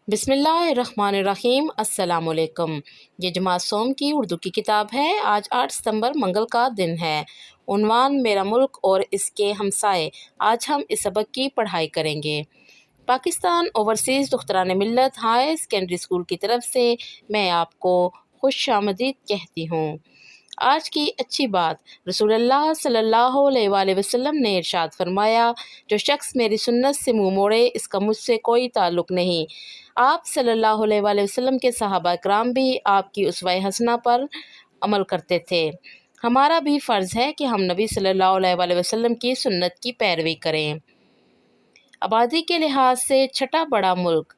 بسم اللہ الرحمن الرحیم۔ السلام علیکم۔ یہ جماعت سوم کی اردو کی کتاب ہے۔ آج 8 ستمبر منگل کا دن ہے۔ عنوان میرا ملک اور اس کے ہمسائے۔ آج ہم اس سبق کی پڑھائی کریں گے۔ پاکستان اوورسیز دختران ملت ہائی سیکنڈری اسکول کی طرف سے میں آپ کو خوش آمدید کہتی ہوں۔ آج کی اچھی بات، رسول اللہ صلی اللہ علیہ وآلہ وسلم نے ارشاد فرمایا، جو شخص میری سنت سے منہ موڑے اس کا مجھ سے کوئی تعلق نہیں۔ آپ صلی اللہ علیہ وآلہ وسلم کے صحابہ کرام بھی آپ کی اسوہ حسنہ پر عمل کرتے تھے۔ ہمارا بھی فرض ہے کہ ہم نبی صلی اللہ علیہ وآلہ وسلم کی سنت کی پیروی کریں۔ آبادی کے لحاظ سے چھٹا بڑا ملک،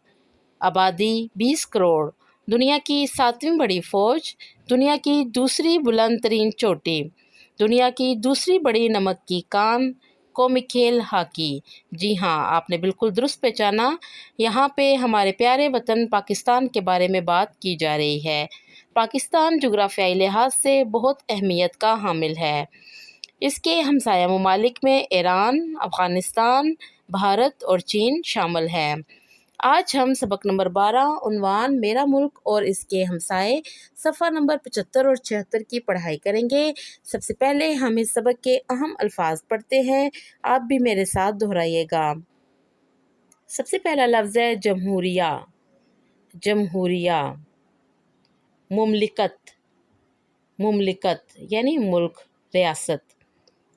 آبادی 20 کروڑ، دنیا کی 7ویں بڑی فوج، دنیا کی دوسری بلند ترین چوٹی، دنیا کی دوسری بڑی نمک کی کان، قومی کھیل ہاکی۔ جی ہاں، آپ نے بالکل درست پہچانا، یہاں پہ ہمارے پیارے وطن پاکستان کے بارے میں بات کی جا رہی ہے۔ پاکستان جغرافیائی لحاظ سے بہت اہمیت کا حامل ہے۔ اس کے ہمسایہ ممالک میں ایران، افغانستان، بھارت اور چین شامل ہیں۔ آج ہم سبق نمبر 12 عنوان میرا ملک اور اس کے ہمسائے صفحہ نمبر 75 اور 76 کی پڑھائی کریں گے۔ سب سے پہلے ہم اس سبق کے اہم الفاظ پڑھتے ہیں، آپ بھی میرے ساتھ دہرائیے گا۔ سب سے پہلا لفظ ہے جمہوریہ۔ جمہوریہ، مملکت، مملکت یعنی ملک، ریاست۔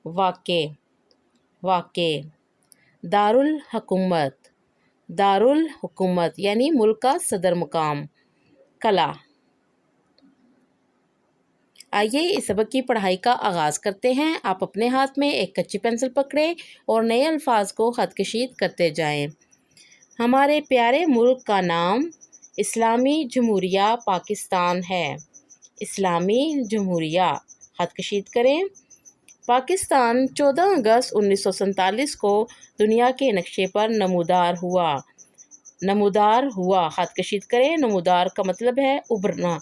واقع، واقع، دارالحکومت، دارالحکومت یعنی ملک کا صدر مقام۔ قلعہ۔ آئیے اس سبق کی پڑھائی کا آغاز کرتے ہیں۔ آپ اپنے ہاتھ میں ایک کچی پینسل پکڑیں اور نئے الفاظ کو خط کشید کرتے جائیں۔ ہمارے پیارے ملک کا نام اسلامی جمہوریہ پاکستان ہے۔ اسلامی جمہوریہ، خط کشید کریں۔ پاکستان 14 اگست 1947 کو دنیا کے نقشے پر نمودار ہوا۔ نمودار ہوا، خط کشید کریں۔ نمودار کا مطلب ہے ابھرنا۔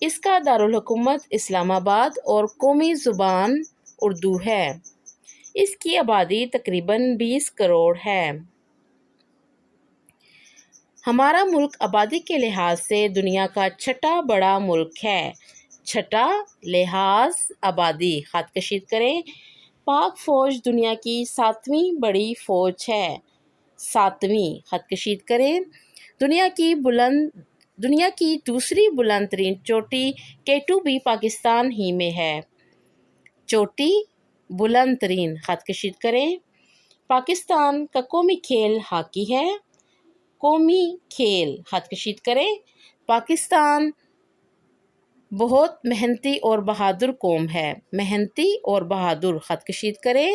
اس کا دارالحکومت اسلام آباد اور قومی زبان اردو ہے۔ اس کی آبادی تقریباً 20 کروڑ ہے۔ ہمارا ملک آبادی کے لحاظ سے دنیا کا چھٹا بڑا ملک ہے۔ چھٹا لحاظ آبادی، خط کشید کریں۔ پاک فوج دنیا کی 7ویں بڑی فوج ہے۔ 7ویں، خط کشید کریں۔ دنیا کی دوسری بلند ترین چوٹی K2 بھی پاکستان ہی میں ہے۔ چوٹی، بلند ترین، خط کشید کریں۔ پاکستان کا قومی کھیل ہاکی ہے۔ قومی کھیل، خط کشید کریں۔ پاکستان بہت محنتی اور بہادر قوم ہے۔ محنتی اور بہادر، خط کشید کریں۔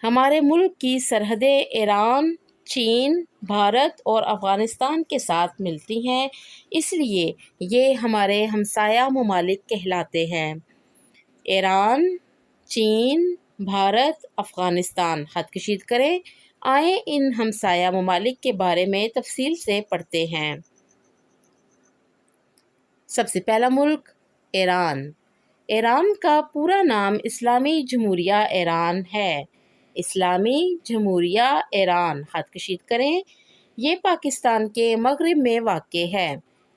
ہمارے ملک کی سرحدیں ایران، چین، بھارت اور افغانستان کے ساتھ ملتی ہیں، اس لیے یہ ہمارے ہمسایہ ممالک کہلاتے ہیں۔ ایران، چین، بھارت، افغانستان، خط کشید کریں۔ آئیں ان ہمسایہ ممالک کے بارے میں تفصیل سے پڑھتے ہیں۔ سب سے پہلا ملک ایران۔ ایران کا پورا نام اسلامی جمہوریہ ایران ہے۔ اسلامی جمہوریہ ایران، خط کشید کریں۔ یہ پاکستان کے مغرب میں واقع ہے۔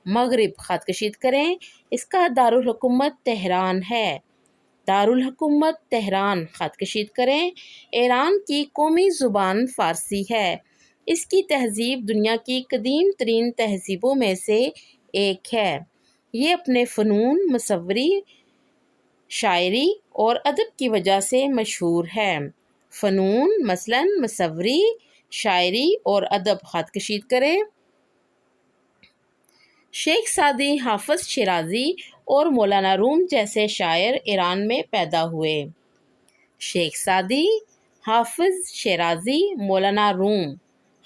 مغرب، خط کشید کریں۔ اس کا دارالحکومت تہران ہے۔ دارالحکومت تہران، خط کشید کریں۔ ایران کی قومی زبان فارسی ہے۔ اس کی تہذیب دنیا کی قدیم ترین تہذیبوں میں سے ایک ہے۔ یہ اپنے فنون، مصوری، شاعری اور ادب کی وجہ سے مشہور ہے۔ فنون مثلاً مصوری، شاعری اور ادب، خط کشید کریں۔ شیخ سعدی، حافظ شیرازی اور مولانا روم جیسے شاعر ایران میں پیدا ہوئے۔ شیخ سعدی، حافظ شیرازی، مولانا روم،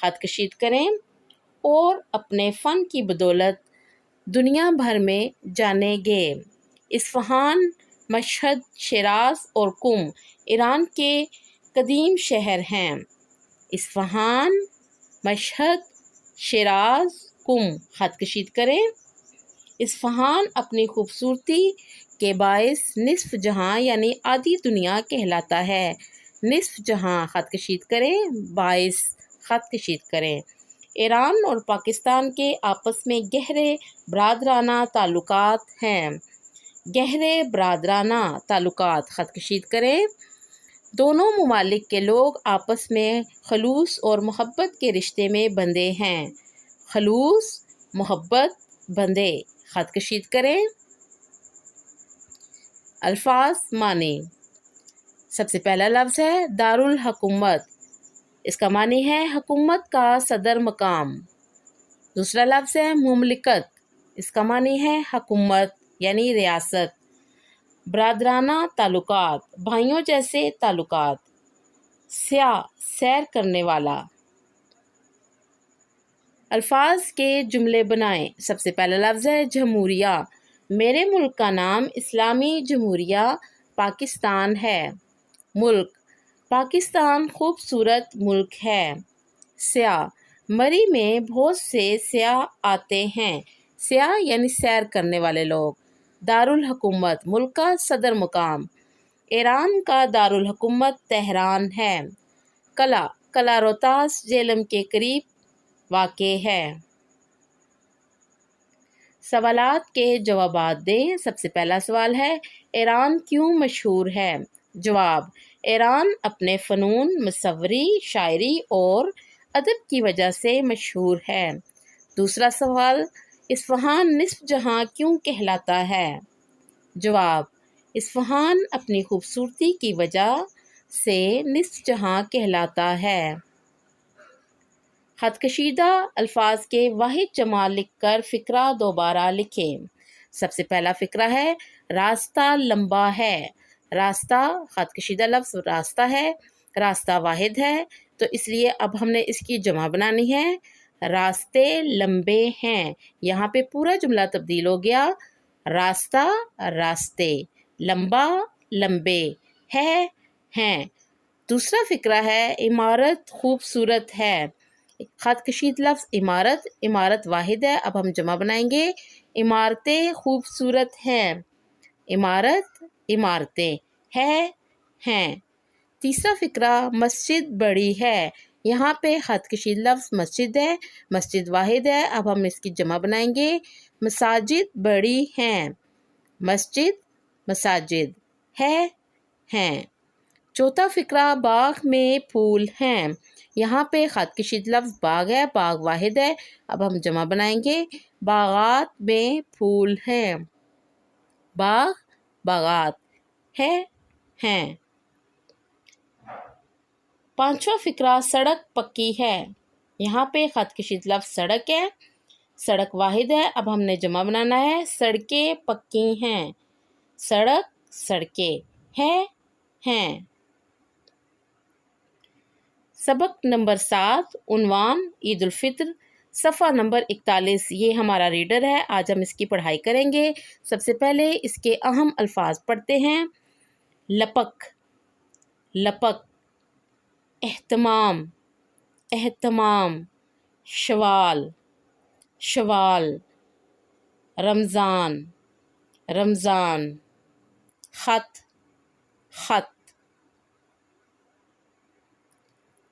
خط کشید کریں، اور اپنے فن کی بدولت دنیا بھر میں جانے گئے۔ اصفہان، مشہد، شیراز اور قم ایران کے قدیم شہر ہیں۔ اصفہان، مشہد، شیراز، قم، خط کشید کریں۔ اصفہان اپنی خوبصورتی کے باعث نصف جہاں یعنی آدھی دنیا کہلاتا ہے۔ نصف جہاں، خط کشید کریں۔ باعث، خط کشید کریں۔ ایران اور پاکستان کے آپس میں گہرے برادرانہ تعلقات ہیں۔ گہرے برادرانہ تعلقات، خط کشید کریں۔ دونوں ممالک کے لوگ آپس میں خلوص اور محبت کے رشتے میں بندھے ہیں۔ خلوص، محبت، بندھے، خط کشید کریں۔ الفاظ معنی۔ سب سے پہلا لفظ ہے دارالحکومت، اس کا معنی ہے حکومت کا صدر مقام۔ دوسرا لفظ ہے مملکت، اس کا معنی ہے حکومت یعنی ریاست۔ برادرانہ تعلقات، بھائیوں جیسے تعلقات۔ سیاح، سیر کرنے والا۔ الفاظ کے جملے بنائیں۔ سب سے پہلا لفظ ہے جمہوریہ، میرے ملک کا نام اسلامی جمہوریہ پاکستان ہے۔ ملک، پاکستان خوبصورت ملک ہے۔ سیاح، مری میں بہت سے سیاح آتے ہیں۔ سیاح یعنی سیر کرنے والے لوگ۔ دارالحکومت، ملک کا صدر مقام۔ ایران کا دارالحکومت تہران ہے۔ قلعہ، قلعہ روہتاس جہلم کے قریب واقع ہے۔ سوالات کے جوابات دیں۔ سب سے پہلا سوال ہے ایران کیوں مشہور ہے؟ جواب، ایران اپنے فنون، مصوری، شاعری اور ادب کی وجہ سے مشہور ہے۔ دوسرا سوال، اصفہان نصف جہاں کیوں کہلاتا ہے؟ جواب، اصفہان اپنی خوبصورتی کی وجہ سے نصف جہاں کہلاتا ہے۔ خط کشیدہ الفاظ کے واحد جمع لکھ کر فقرہ دوبارہ لکھیں۔ سب سے پہلا فقرہ ہے راستہ لمبا ہے۔ راستہ، خط کشیدہ لفظ راستہ ہے، راستہ واحد ہے تو اس لیے اب ہم نے اس کی جمع بنانی ہے۔ راستے لمبے ہیں، یہاں پہ پورا جملہ تبدیل ہو گیا۔ راستہ، راستے، لمبا، لمبے، ہے، ہیں۔ دوسرا فقرہ ہے عمارت خوبصورت ہے۔ خط کشید لفظ عمارت، عمارت واحد ہے، اب ہم جمع بنائیں گے۔ عمارتیں خوبصورت ہیں۔ عمارت، عمارتیں، ہے، ہیں۔ تیسرا فقرہ مسجد بڑی ہے، یہاں پہ خط کشید لفظ مسجد ہے، مسجد واحد ہے، اب ہم اس کی جمع بنائیں گے۔ مساجد بڑی ہیں۔ مسجد، مساجد، ہے، ہیں۔ چوتھا فقرہ باغ میں پھول ہیں، یہاں پہ خط کشید لفظ باغ ہے، باغ واحد ہے، اب ہم جمع بنائیں گے۔ باغات میں پھول ہیں۔ باغ، باغات، ہے، ہیں۔ پانچواں فقرہ سڑک پکی ہے، یہاں پہ خط کشید لفظ سڑک ہے، سڑک واحد ہے، اب ہم نے جمع بنانا ہے۔ سڑکیں پکی ہیں۔ سڑک، سڑکیں، ہے، ہیں۔ سبق نمبر 7، عنوان عید الفطر، صفحہ نمبر 41، یہ ہمارا ریڈر ہے، آج ہم اس کی پڑھائی کریں گے۔ سب سے پہلے اس کے اہم الفاظ پڑھتے ہیں۔ لپک، لپک، اہتمام، اہتمام، شوال، شوال، رمضان، رمضان، خط، خط۔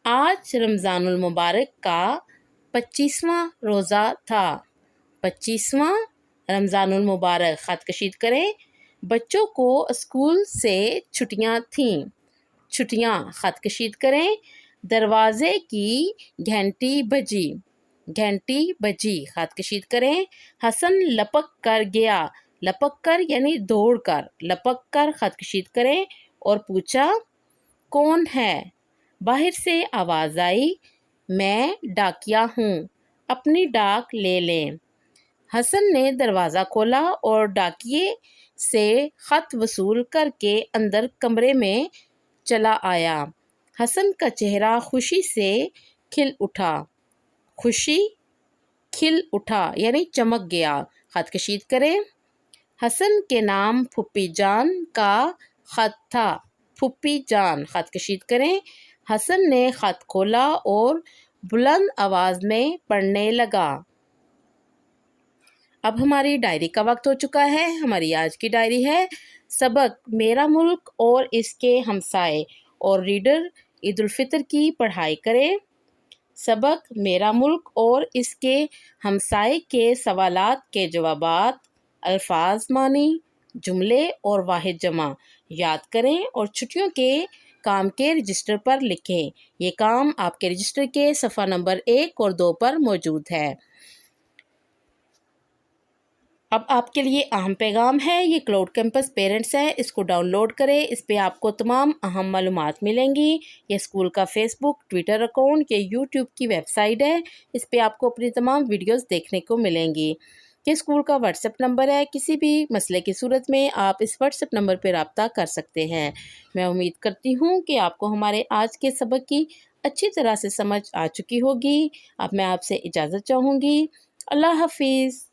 آج رمضان المبارک کا 25واں روزہ تھا۔ 25واں رمضان المبارک، خط کشید کریں۔ بچوں کو اسکول سے چھٹیاں تھیں۔ چھٹیاں، خط کشید کریں۔ دروازے کی گھنٹی بجی، گھنٹی بجی، خط کشید کریں۔ حسن لپک کر گیا، لپک کر یعنی دوڑ کر، لپک کر، خط کشید کریں اور پوچھا کون ہے؟ باہر سے آواز آئی میں ڈاکیا ہوں، اپنی ڈاک لے لیں۔ حسن نے دروازہ کھولا اور ڈاکیے سے خط وصول کر کے اندر کمرے میں چلا آیا۔ حسن کا چہرہ خوشی سے کھل اٹھا، خوشی، کھل اٹھا یعنی چمک گیا، خط کشید کریں۔ حسن کے نام پھوپھی جان کا خط تھا، پھوپھی جان، خط کشید کریں۔ حسن نے خط کھولا اور بلند آواز میں پڑھنے لگا۔ اب ہماری ڈائری کا وقت ہو چکا ہے۔ ہماری آج کی ڈائری ہے سبق میرا ملک اور اس کے ہمسائے، اور ریڈر عید الفطر کی پڑھائی کریں۔ سبق میرا ملک اور اس کے ہمسائے کے سوالات کے جوابات، الفاظ معنی، جملے اور واحد جمع یاد کریں اور چھٹیوں کے کام کے رجسٹر پر لکھیں۔ یہ کام آپ کے رجسٹر کے صفحہ نمبر 1 اور 2 پر موجود ہے۔ اب آپ کے لیے اہم پیغام ہے، یہ کلاؤڈ کیمپس پیرنٹس ہے، اس کو ڈاؤن لوڈ کریں، اس پہ آپ کو تمام اہم معلومات ملیں گی۔ یہ اسکول کا فیس بک، ٹویٹر اکاؤنٹ، یہ یوٹیوب کی ویب سائٹ ہے، اس پہ آپ کو اپنی تمام ویڈیوز دیکھنے کو ملیں گی۔ یہ اسکول کا واٹس ایپ نمبر ہے، کسی بھی مسئلے کی صورت میں آپ اس واٹس ایپ نمبر پہ رابطہ کر سکتے ہیں۔ میں امید کرتی ہوں کہ آپ کو ہمارے آج کے سبق کی اچھی طرح سے سمجھ آ چکی ہوگی۔ اب میں آپ سے اجازت چاہوں گی۔ اللہ حافظ۔